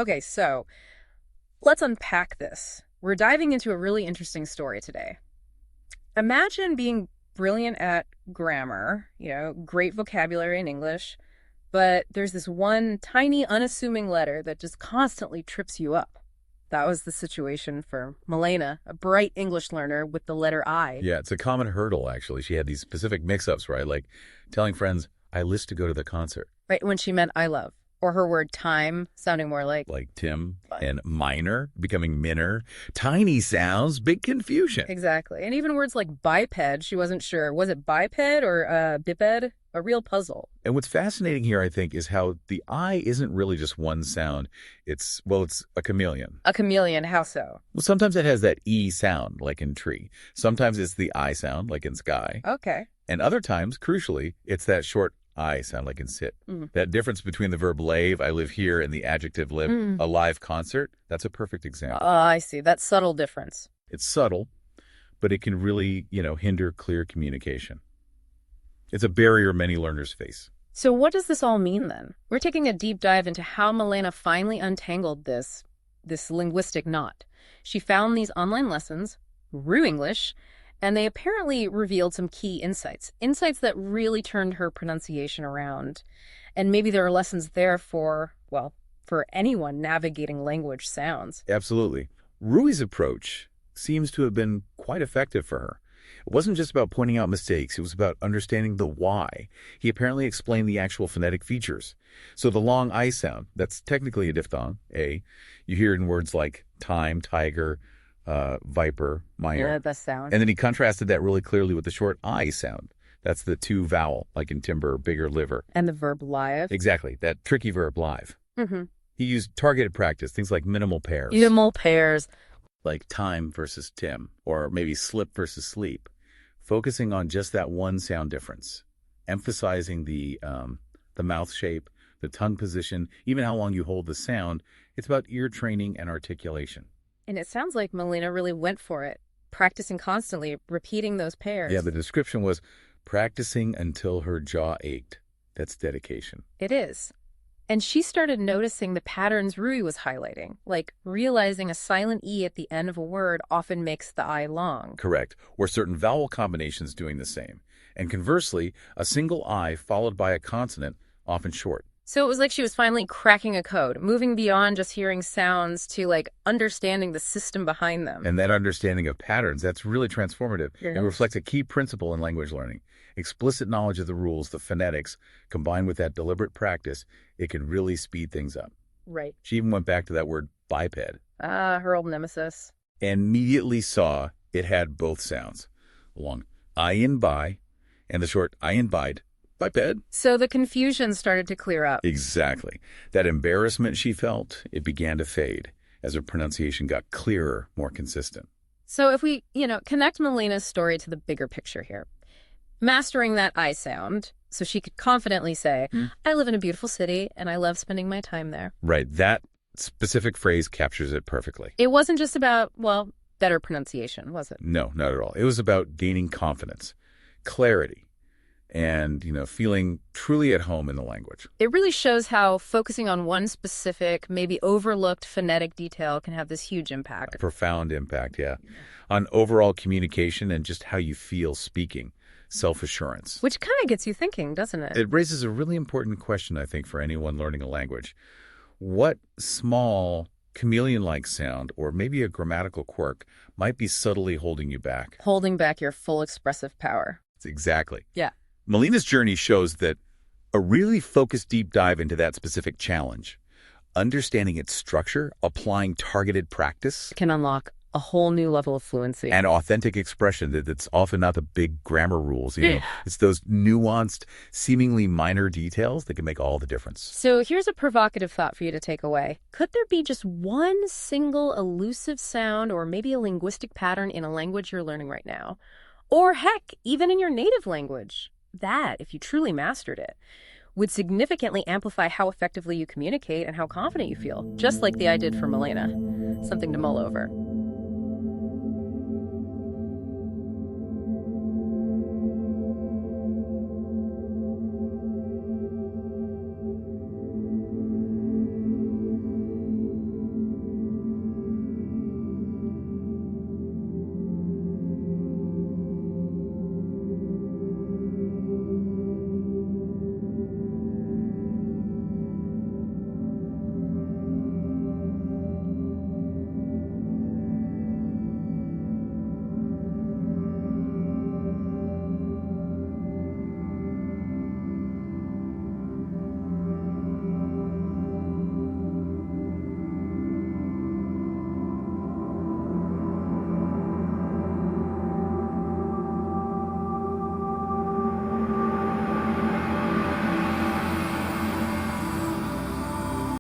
Okay, so let's unpack this. We're diving into a really interesting story today. Imagine being brilliant at grammar, great vocabulary in English, but there's this one tiny, unassuming letter that just constantly trips you up. That was the situation for Milena, a bright English learner with the letter I. Yeah, it's a common hurdle, actually. She had these specific mix-ups, right? Like telling friends, I list to go to the concert. Right, when she meant I love. Or her word time sounding more like Tim, and minor, becoming minor. Tiny sounds, big confusion. Exactly. And even words like biped, she wasn't sure. Was it biped or biped? A real puzzle. And what's fascinating here, I think, is how the I isn't really just one sound. It's a chameleon. A chameleon, how so? Well, sometimes it has that E sound, like in tree. Sometimes it's the I sound, like in sky. Okay. And other times, crucially, it's that short I sound, like in sit. That difference between the verb lave, I live here, and the adjective live, a live concert, that's a perfect example. I see. That subtle difference. It's subtle, but it can really, hinder clear communication. It's a barrier many learners face. So what does this all mean then? We're taking a deep dive into how Milena finally untangled this linguistic knot. She found these online lessons, RuiEnglish, and they apparently revealed some key insights that really turned her pronunciation around. And maybe there are lessons there for anyone navigating language sounds. Absolutely. Rui's approach seems to have been quite effective for her. It wasn't just about pointing out mistakes. It was about understanding the why. He apparently explained the actual phonetic features. So the long I sound, that's technically a diphthong, A. You hear it in words like time, tiger, viper, minor. Yeah, best sound. And then he contrasted that really clearly with the short I sound. That's the two vowel, like in timber, bigger, liver. And the verb live. Exactly, that tricky verb live. He used targeted practice, things like minimal pairs. Minimal pairs. Like time versus Tim, or maybe slip versus sleep, focusing on just that one sound difference, emphasizing the mouth shape, the tongue position, even how long you hold the sound. It's about ear training and articulation. And it sounds like Milena really went for it, practicing constantly, repeating those pairs. Yeah, the description was practicing until her jaw ached. That's dedication. It is. And she started noticing the patterns Rui was highlighting, like realizing a silent E at the end of a word often makes the I long. Correct, or certain vowel combinations doing the same. And conversely, a single I followed by a consonant, often short. So it was like she was finally cracking a code, moving beyond just hearing sounds to understanding the system behind them. And that understanding of patterns, that's really transformative. Yes. It reflects a key principle in language learning. Explicit knowledge of the rules, the phonetics, combined with that deliberate practice, it can really speed things up. Right. She even went back to that word biped. Her old nemesis. And immediately saw it had both sounds. The long I in by and the short I in bide. Biped. So the confusion started to clear up. Exactly. That embarrassment she felt, it began to fade as her pronunciation got clearer, more consistent. So if we, connect Milena's story to the bigger picture here, mastering that I sound so she could confidently say, I live in a beautiful city and I love spending my time there. Right. That specific phrase captures it perfectly. It wasn't just about, better pronunciation, was it? No, not at all. It was about gaining confidence, clarity, and, feeling truly at home in the language. It really shows how focusing on one specific, maybe overlooked phonetic detail can have this huge impact. A profound impact, yeah. On overall communication and just how you feel speaking, self-assurance. Which kind of gets you thinking, doesn't it? It raises a really important question, I think, for anyone learning a language. What small chameleon-like sound, or maybe a grammatical quirk, might be subtly holding you back? Holding back your full expressive power. Exactly. Yeah. Milena's journey shows that a really focused deep dive into that specific challenge, understanding its structure, applying targeted practice, Can unlock a whole new level of fluency. and authentic expression that's often not the big grammar rules. It's those nuanced, seemingly minor details that can make all the difference. So here's a provocative thought for you to take away. Could there be just one single elusive sound or maybe a linguistic pattern in a language you're learning right now? Or heck, even in your native language? That, if you truly mastered it, would significantly amplify how effectively you communicate and how confident you feel, just like the I did for Milena. Something to mull over.